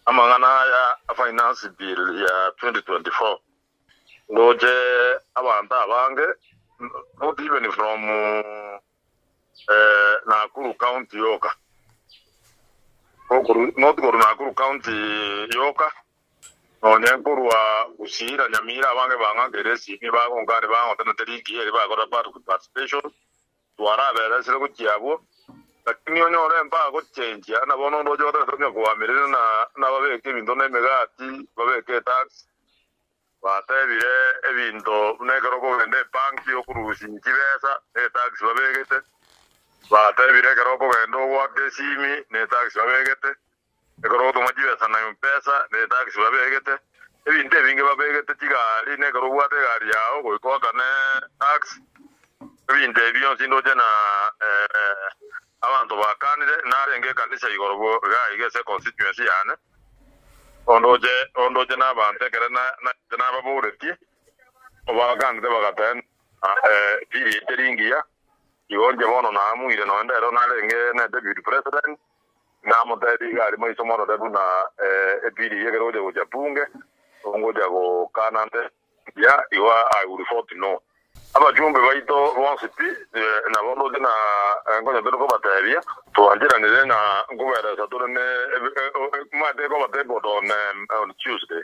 amangana ya finance bill ya 2024 ngoje abantu abange not even from Nakuru County yoka not go Nakuru County yoka Onyekuru wa Usira Nyamira abange banga geresi ni bago ngare bango tena teriki eri bago da participation tuara bere sele ko kiabo lakini onyore mpa ko change na bono ndojo da tokyo kwa mirire na babeke bindo ne megati babeke tax batebire ebindo negero ko vende banki okurusi kibesa tax babegete batebire gero ko vendo wa kesimi ne tax babegete egero to majibesa na mpesa ne tax babegete ebinde binge babegete tigari negero wa te gari yao ko ko kana tax ebinde biyo sindo jena abantu bakanire narenge kanisa igorobo ga igese constituency yana ondoje na bante kere na babureti obagande bagaten piri teringia igonje bono na muire no ndero na renge na deputy president na mutedi gari mo isomo de buna piri yegero de ujapunge ongoja go kanante ya iwa I will report no abajumbe baito bonsipi na bono de na ngoja bero ko batebia to anjira ne na ngubera satore ne mate ko bate bodon on Tuesday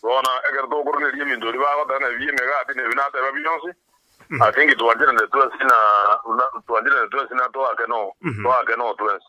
bona egerdo gorle yimi ndori ba ko na vie mega ati ne binata ba biyonsi I think it was in the two sina to akeno to akeno twins